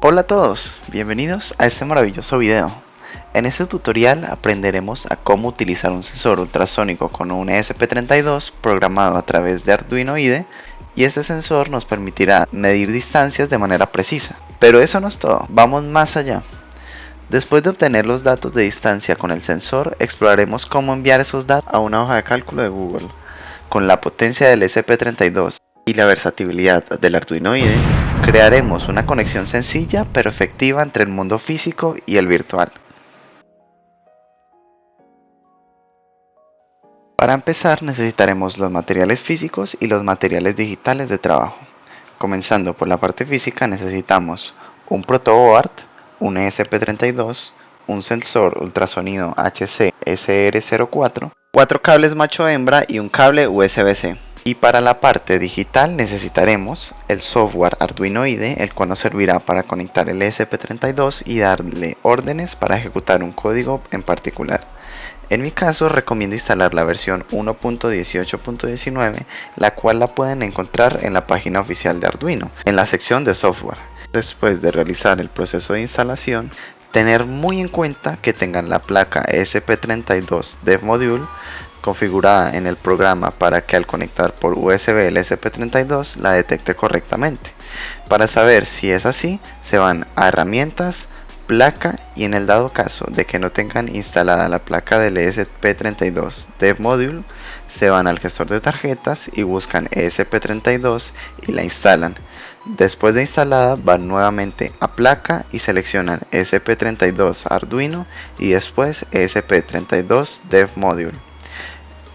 Hola a todos, bienvenidos a este maravilloso video. En este tutorial aprenderemos a cómo utilizar un sensor ultrasónico con un ESP32 programado a través de Arduino IDE, y este sensor nos permitirá medir distancias de manera precisa. Pero eso no es todo, vamos más allá. Después de obtener los datos de distancia con el sensor, exploraremos cómo enviar esos datos a una hoja de cálculo de Google. Con la potencia del ESP32 y la versatilidad del Arduino IDE, crearemos una conexión sencilla pero efectiva entre el mundo físico y el virtual. Para empezar necesitaremos los materiales físicos y los materiales digitales de trabajo. Comenzando por la parte física necesitamos un protoboard, un ESP32, un sensor ultrasonido HC SR04, 4 cables macho-hembra y un cable USB-C. Y para la parte digital necesitaremos el software Arduino IDE, el cual nos servirá para conectar el ESP32 y darle órdenes para ejecutar un código en particular. En mi caso recomiendo instalar la versión 1.18.19, la cual la pueden encontrar en la página oficial de Arduino, en la sección de software. Después de realizar el proceso de instalación, tener muy en cuenta que tengan la placa ESP32 Dev Module configurada en el programa para que al conectar por USB el ESP32 la detecte correctamente. Para saber si es así, se van a herramientas, placa, y en el dado caso de que no tengan instalada la placa del ESP32 Dev Module, se van al gestor de tarjetas y buscan ESP32 y la instalan. Después de instalada van nuevamente a placa y seleccionan ESP32 Arduino y después ESP32 Dev Module.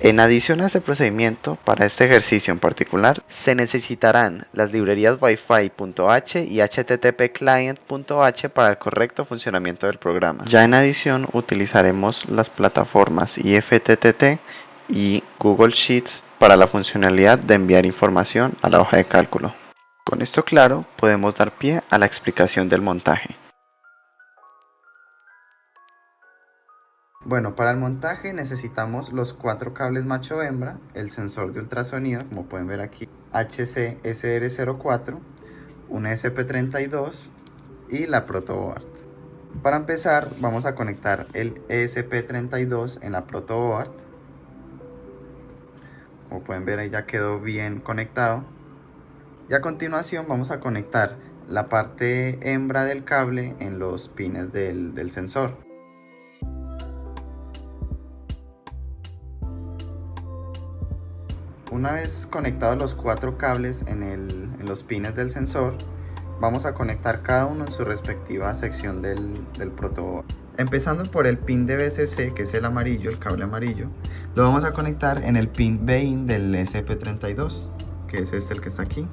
En adición a este procedimiento, para este ejercicio en particular, se necesitarán las librerías Wi-Fi.h y HTTP Client.h para el correcto funcionamiento del programa. Ya en adición utilizaremos las plataformas IFTTT y Google Sheets para la funcionalidad de enviar información a la hoja de cálculo. Con esto claro, podemos dar pie a la explicación del montaje. Bueno, para el montaje necesitamos los 4 cables macho-hembra, el sensor de ultrasonido, como pueden ver aquí, HC SR04, un ESP32 y la protoboard. Para empezar, vamos a conectar el ESP32 en la protoboard. Como pueden ver, ahí ya quedó bien conectado. Y a continuación vamos a conectar la parte hembra del cable en los pines del sensor. Una vez conectados los 4 cables en los pines del sensor, vamos a conectar cada uno en su respectiva sección del protoboard. Empezando por el pin de BCC, que es el amarillo, el cable amarillo, lo vamos a conectar en el pin BIN del ESP32, que es este, el que está aquí.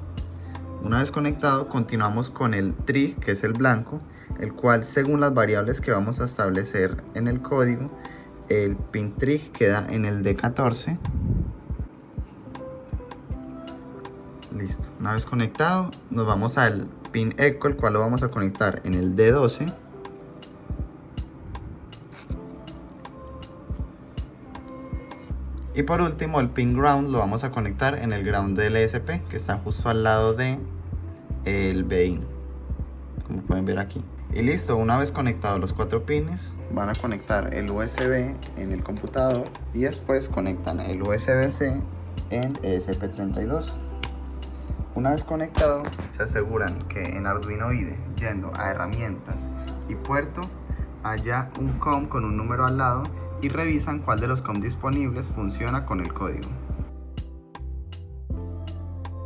Una vez conectado, continuamos con el trig, que es el blanco, el cual, según las variables que vamos a establecer en el código, el pin trig queda en el D14. Listo, una vez conectado nos vamos al pin eco, el cual lo vamos a conectar en el D12. Y por último el pin ground lo vamos a conectar en el ground del ESP, que está justo al lado de el BIN, como pueden ver aquí. Y listo, una vez conectados los 4 pines, van a conectar el USB en el computador y después conectan el USB-C en ESP32. Una vez conectado, se aseguran que en Arduino IDE, yendo a herramientas y puerto, haya un COM con un número al lado y revisan cuál de los COM disponibles funciona con el código.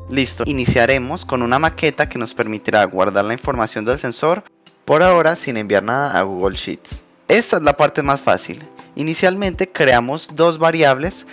Listo, iniciaremos con una maqueta que nos permitirá guardar la información del sensor, por ahora sin enviar nada a Google Sheets. Esta es la parte más fácil. Inicialmente creamos 2 variables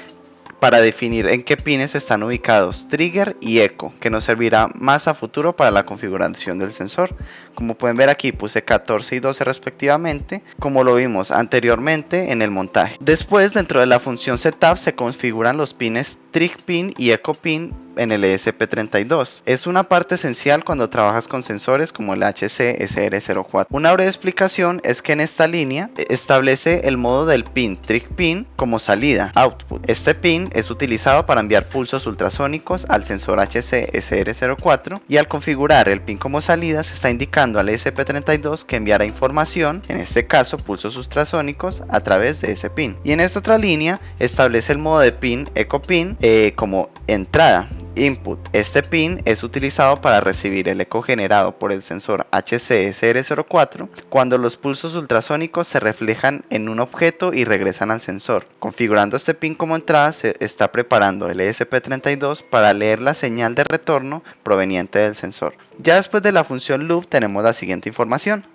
para definir en qué pines están ubicados trigger y eco, que nos servirá más a futuro para la configuración del sensor. Como pueden ver aquí puse 14 y 12 respectivamente, como lo vimos anteriormente en el montaje. Después, dentro de la función setup se configuran los pines trig pin y eco pin en el ESP32. Es una parte esencial cuando trabajas con sensores como el HC-SR04. Una breve explicación es que en esta línea establece el modo del pin Trig Pin como salida, output. Este pin es utilizado para enviar pulsos ultrasónicos al sensor HC-SR04 y al configurar el pin como salida se está indicando al ESP32 que enviará información, en este caso pulsos ultrasónicos, a través de ese pin. Y en esta otra línea establece el modo de pin Echo Pin como entrada, input. Este pin es utilizado para recibir el eco generado por el sensor HC-SR04 cuando los pulsos ultrasónicos se reflejan en un objeto y regresan al sensor. Configurando este pin como entrada se está preparando el ESP32 para leer la señal de retorno proveniente del sensor. Ya después de la función loop tenemos la siguiente información.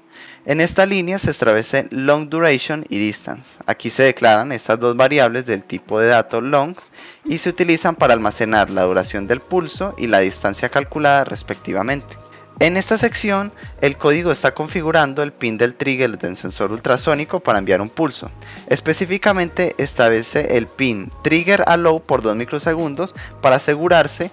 En esta línea se establece long duration y distance. Aquí se declaran estas dos variables del tipo de dato long y se utilizan para almacenar la duración del pulso y la distancia calculada respectivamente. En esta sección, el código está configurando el pin del trigger del sensor ultrasónico para enviar un pulso. Específicamente establece el pin trigger allow por 2 microsegundos para asegurarse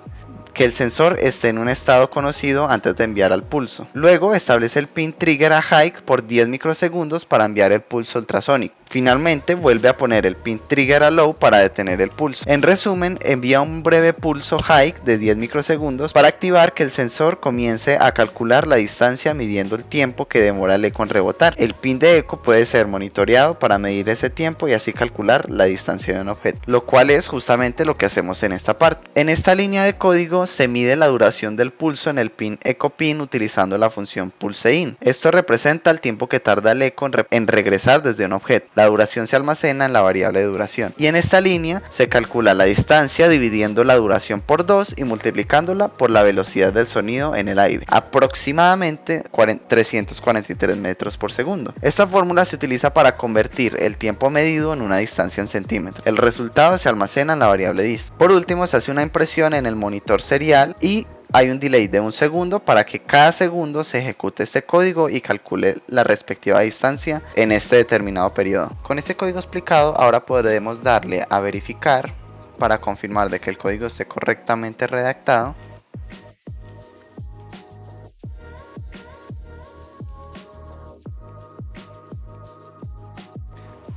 que el sensor esté en un estado conocido antes de enviar al pulso. Luego establece el pin trigger a high por 10 microsegundos para enviar el pulso ultrasónico. Finalmente vuelve a poner el pin trigger a low para detener el pulso. En resumen, envía un breve pulso high de 10 microsegundos para activar que el sensor comience a calcular la distancia midiendo el tiempo que demora el eco en rebotar. El pin de eco puede ser monitoreado para medir ese tiempo y así calcular la distancia de un objeto, lo cual es justamente lo que hacemos en esta parte. En esta línea de código se mide la duración del pulso en el pin Echo Pin utilizando la función pulseIn. Esto representa el tiempo que tarda el eco en regresar desde un objeto. La duración se almacena en la variable de duración. Y en esta línea se calcula la distancia dividiendo la duración por 2 y multiplicándola por la velocidad del sonido en el aire, aproximadamente 343 metros por segundo. Esta fórmula se utiliza para convertir el tiempo medido en una distancia en centímetros. El resultado se almacena en la variable dist. Por último, se hace una impresión en el monitor serial y hay un delay de 1 segundo para que cada segundo se ejecute este código y calcule la respectiva distancia en este determinado periodo. Con este código explicado, ahora podremos darle a verificar para confirmar de que el código esté correctamente redactado.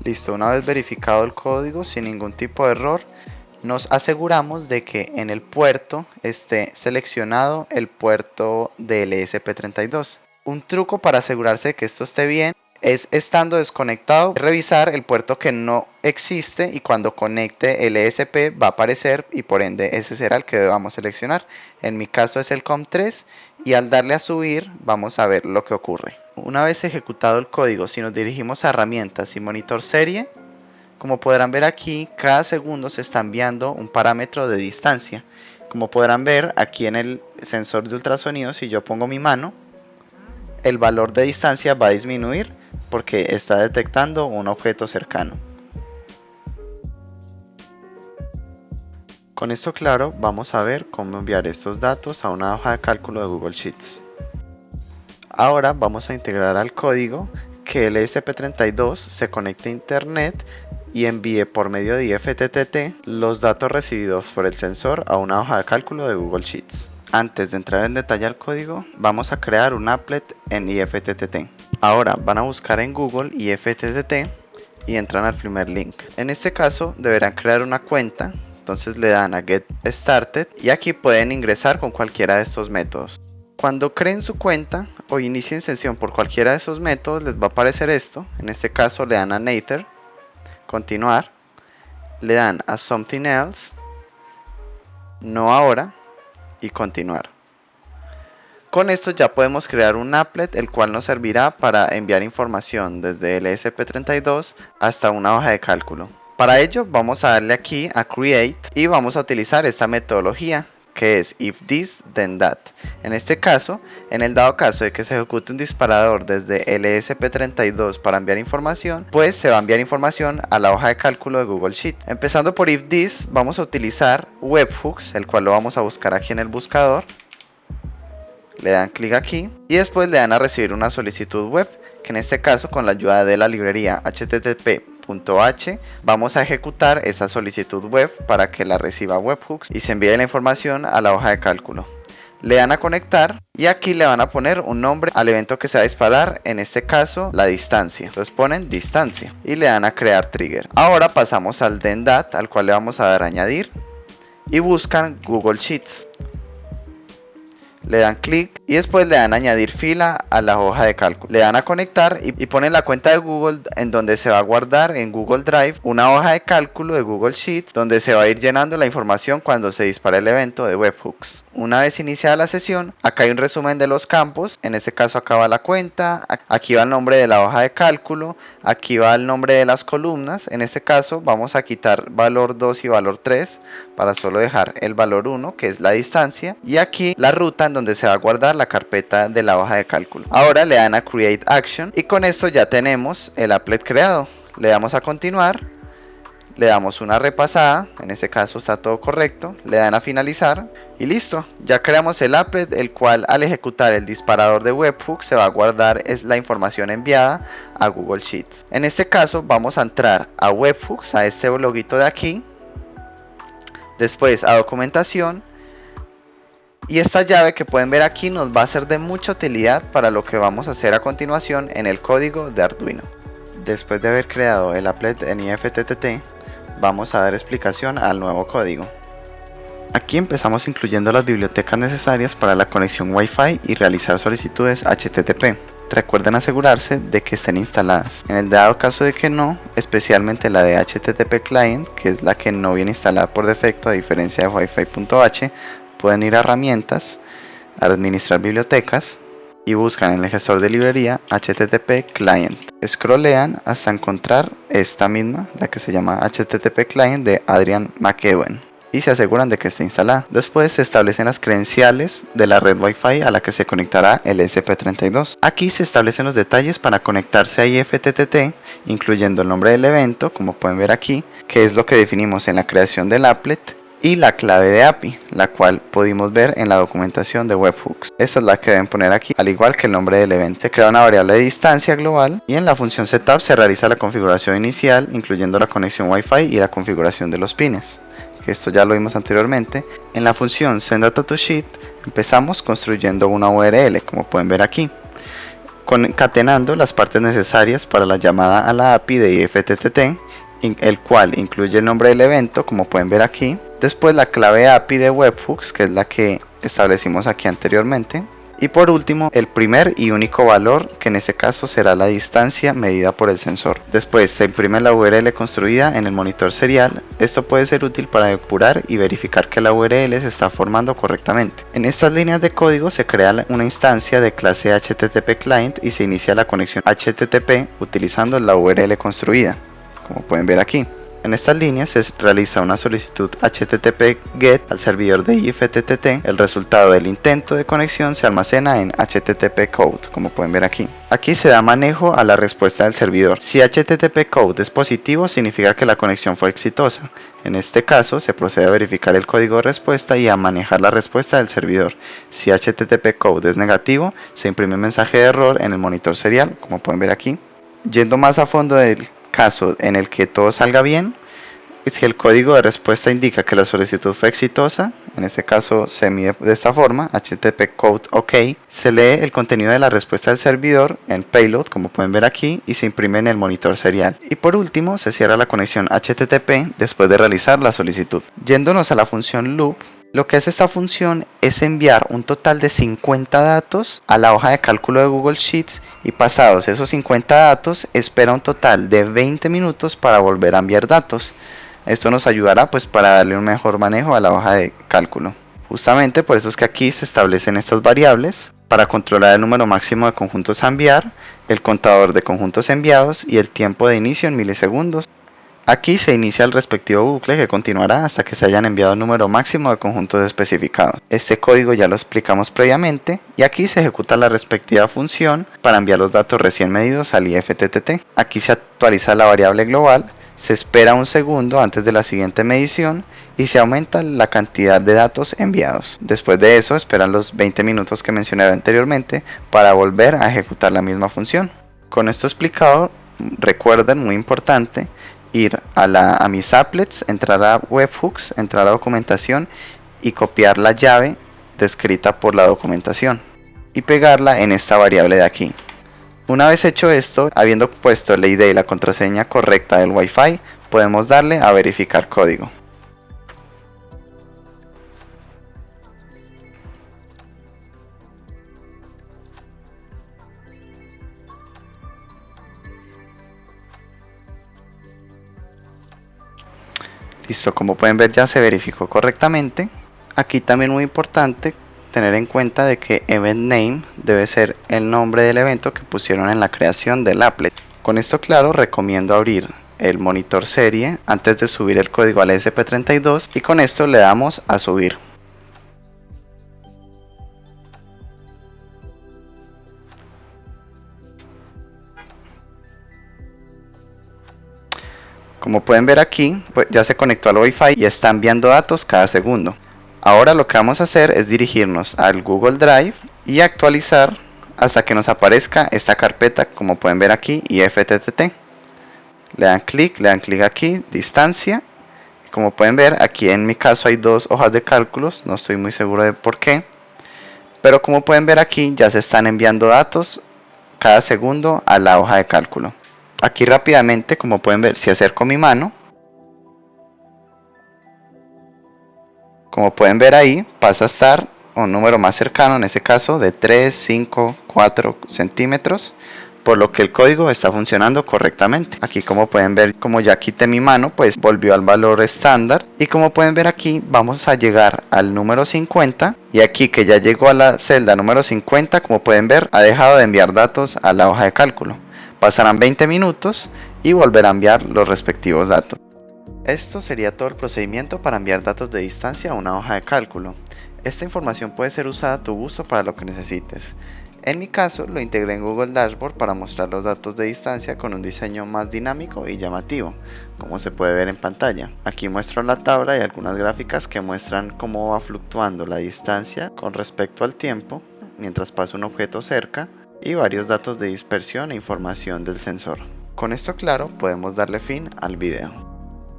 Listo, una vez verificado el código sin ningún tipo de error, nos aseguramos de que en el puerto esté seleccionado el puerto del ESP32. Un truco para asegurarse de que esto esté bien es, estando desconectado, revisar el puerto que no existe y cuando conecte el ESP va a aparecer y por ende ese será el que debamos seleccionar. En mi caso es el COM3 y al darle a subir vamos a ver lo que ocurre. Una vez ejecutado el código, si nos dirigimos a herramientas y monitor serie, como podrán ver aquí, cada segundo se está enviando un parámetro de distancia. Como podrán ver aquí en el sensor de ultrasonido, si yo pongo mi mano, el valor de distancia va a disminuir porque está detectando un objeto cercano. Con esto claro, vamos a ver cómo enviar estos datos a una hoja de cálculo de Google Sheets. Ahora vamos a integrar al código que el ESP32 se conecte a internet y envíe por medio de IFTTT los datos recibidos por el sensor a una hoja de cálculo de Google Sheets. Antes de entrar en detalle al código, vamos a crear un applet en IFTTT. Ahora van a buscar en Google IFTTT y entran al primer link. En este caso deberán crear una cuenta, entonces le dan a Get Started y aquí pueden ingresar con cualquiera de estos métodos. Cuando creen su cuenta o inicien sesión por cualquiera de esos métodos les va a aparecer esto. En este caso le dan a Nether, continuar, le dan a Something Else, no ahora y continuar. Con esto ya podemos crear un applet el cual nos servirá para enviar información desde el ESP32 hasta una hoja de cálculo. Para ello vamos a darle aquí a Create y vamos a utilizar esta metodología que es if this then that. En este caso, en el dado caso de que se ejecute un disparador desde el ESP32 para enviar información, pues se va a enviar información a la hoja de cálculo de Google Sheet. Empezando por if this, vamos a utilizar webhooks, el cual lo vamos a buscar aquí en el buscador. Le dan clic aquí y después le dan a recibir una solicitud web, que en este caso con la ayuda de la librería http wi-fi.h, vamos a ejecutar esa solicitud web para que la reciba webhooks y se envíe la información a la hoja de cálculo. Le dan a conectar y aquí le van a poner un nombre al evento que se va a disparar, en este caso la distancia. Entonces ponen distancia y le dan a crear trigger. Ahora pasamos al DENDAT, al cual le vamos a dar a añadir y buscan Google Sheets. Le dan clic y después le dan a añadir fila a la hoja de cálculo. Le dan a conectar y ponen la cuenta de Google, en donde se va a guardar en Google Drive una hoja de cálculo de Google Sheets donde se va a ir llenando la información cuando se dispare el evento de webhooks. Una vez iniciada la sesión, acá hay un resumen de los campos. En este caso acá va la cuenta, aquí va el nombre de la hoja de cálculo, aquí va el nombre de las columnas. En este caso vamos a quitar valor 2 y valor 3 para solo dejar el valor 1, que es la distancia, y aquí la ruta en donde se va a guardar la carpeta de la hoja de cálculo. Ahora le dan a Create Action y con esto ya tenemos el applet creado. Le damos a continuar, le damos una repasada, en este caso está todo correcto, le dan a finalizar y listo. Ya creamos el applet, el cual al ejecutar el disparador de webhook se va a guardar la información enviada a Google Sheets. En este caso vamos a entrar a webhooks, a este loguito de aquí, después a documentación, y esta llave que pueden ver aquí nos va a ser de mucha utilidad para lo que vamos a hacer a continuación en el código de Arduino. Después de haber creado el applet en IFTTT, vamos a dar explicación al nuevo código. Aquí empezamos incluyendo las bibliotecas necesarias para la conexión Wi-Fi y realizar solicitudes HTTP. Recuerden asegurarse de que estén instaladas. En el dado caso de que no, especialmente la de HTTP Client, que es la que no viene instalada por defecto a diferencia de Wi-Fi.h, pueden ir a herramientas, a administrar bibliotecas y buscan en el gestor de librería HTTP Client. Scrollean hasta encontrar esta misma, la que se llama HTTP Client de Adrian McEwen, y se aseguran de que esté instalada. Después se establecen las credenciales de la red Wi-Fi a la que se conectará el ESP32. Aquí se establecen los detalles para conectarse a IFTTT, incluyendo el nombre del evento, como pueden ver aquí, que es lo que definimos en la creación del applet, y la clave de API, la cual pudimos ver en la documentación de webhooks. Esta es la que deben poner aquí, al igual que el nombre del evento. Se crea una variable de distancia global y en la función setup se realiza la configuración inicial, incluyendo la conexión Wi-Fi y la configuración de los pines, que esto ya lo vimos anteriormente. En la función sendDataToSheet empezamos construyendo una URL, como pueden ver aquí, concatenando las partes necesarias para la llamada a la API de IFTTT, el cual incluye el nombre del evento, como pueden ver aquí, después la clave API de webhooks, que es la que establecimos aquí anteriormente, y por último el primer y único valor, que en este caso será la distancia medida por el sensor. Después se imprime la URL construida en el monitor serial. Esto puede ser útil para depurar y verificar que la URL se está formando correctamente. En estas líneas de código se crea una instancia de clase HTTP Client y se inicia la conexión HTTP utilizando la URL construida, como pueden ver aquí. En estas líneas se realiza una solicitud HTTP GET al servidor de IFTTT. El resultado del intento de conexión se almacena en HTTP Code, como pueden ver aquí. Aquí se da manejo a la respuesta del servidor. Si HTTP Code es positivo, significa que la conexión fue exitosa. En este caso, se procede a verificar el código de respuesta y a manejar la respuesta del servidor. Si HTTP Code es negativo, se imprime un mensaje de error en el monitor serial, como pueden ver aquí. Yendo más a fondo del caso en el que todo salga bien, si el código de respuesta indica que la solicitud fue exitosa, en este caso se mide de esta forma, HTTP Code OK, se lee el contenido de la respuesta del servidor en Payload, como pueden ver aquí, y se imprime en el monitor serial. Y por último, se cierra la conexión HTTP después de realizar la solicitud. Yéndonos a la función loop, lo que hace esta función es enviar un total de 50 datos a la hoja de cálculo de Google Sheets y pasados esos 50 datos espera un total de 20 minutos para volver a enviar datos. Esto nos ayudará pues para darle un mejor manejo a la hoja de cálculo. Justamente por eso es que aquí se establecen estas variables para controlar el número máximo de conjuntos a enviar, el contador de conjuntos enviados y el tiempo de inicio en milisegundos. Aquí se inicia el respectivo bucle que continuará hasta que se hayan enviado el número máximo de conjuntos especificados. Este código ya lo explicamos previamente y aquí se ejecuta la respectiva función para enviar los datos recién medidos al IFTTT. Aquí se actualiza la variable global, se espera un segundo antes de la siguiente medición y se aumenta la cantidad de datos enviados. Después de eso esperan los 20 minutos que mencioné anteriormente para volver a ejecutar la misma función. Con esto explicado, Recuerden, muy importante, ir a mis applets, entrar a webhooks, entrar a documentación y copiar la llave descrita por la documentación y pegarla en esta variable de aquí. Una vez hecho esto, habiendo puesto la ID y la contraseña correcta del Wi-Fi, podemos darle a verificar código. Listo, como pueden ver ya se verificó correctamente. Aquí también muy importante tener en cuenta de que event name debe ser el nombre del evento que pusieron en la creación del applet. Con esto claro, recomiendo abrir el monitor serie antes de subir el código al ESP32 y con esto le damos a subir. Como pueden ver aquí, pues ya se conectó al Wi-Fi y está enviando datos cada segundo. Ahora lo que vamos a hacer es dirigirnos al Google Drive y actualizar hasta que nos aparezca esta carpeta, como pueden ver aquí, IFTTT. Le dan clic aquí, distancia. Como pueden ver, aquí en mi caso hay dos hojas de cálculos, no estoy muy seguro de por qué. Pero como pueden ver aquí, ya se están enviando datos cada segundo a la hoja de cálculo. Aquí rápidamente, como pueden ver, si acerco mi mano, como pueden ver ahí, pasa a estar un número más cercano, en este caso de 3, 5, 4 centímetros, por lo que el código está funcionando correctamente. Aquí como pueden ver, como ya quité mi mano, pues volvió al valor estándar. Y como pueden ver aquí, vamos a llegar al número 50. Y aquí que ya llegó a la celda número 50, como pueden ver, ha dejado de enviar datos a la hoja de cálculo. Pasarán 20 minutos y volverá a enviar los respectivos datos. Esto sería todo el procedimiento para enviar datos de distancia a una hoja de cálculo. Esta información puede ser usada a tu gusto para lo que necesites. En mi caso, lo integré en Google Dashboard para mostrar los datos de distancia con un diseño más dinámico y llamativo, como se puede ver en pantalla. Aquí muestro la tabla y algunas gráficas que muestran cómo va fluctuando la distancia con respecto al tiempo mientras pasa un objeto cerca y varios datos de dispersión e información del sensor. Con esto claro, podemos darle fin al video.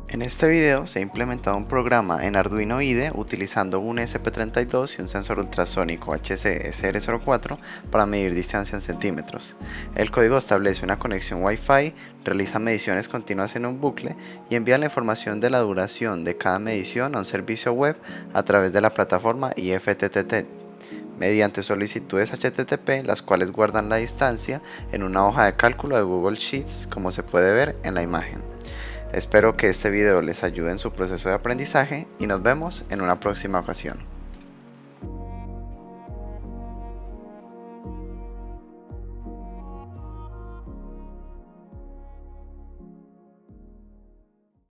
En este video se ha implementado un programa en Arduino IDE utilizando un ESP32 y un sensor ultrasónico HC SR04 para medir distancia en centímetros. El código establece una conexión Wi-Fi, realiza mediciones continuas en un bucle y envía la información de la duración de cada medición a un servicio web a través de la plataforma IFTTT mediante solicitudes HTTP, las cuales guardan la distancia en una hoja de cálculo de Google Sheets, como se puede ver en la imagen. Espero que este video les ayude en su proceso de aprendizaje y nos vemos en una próxima ocasión.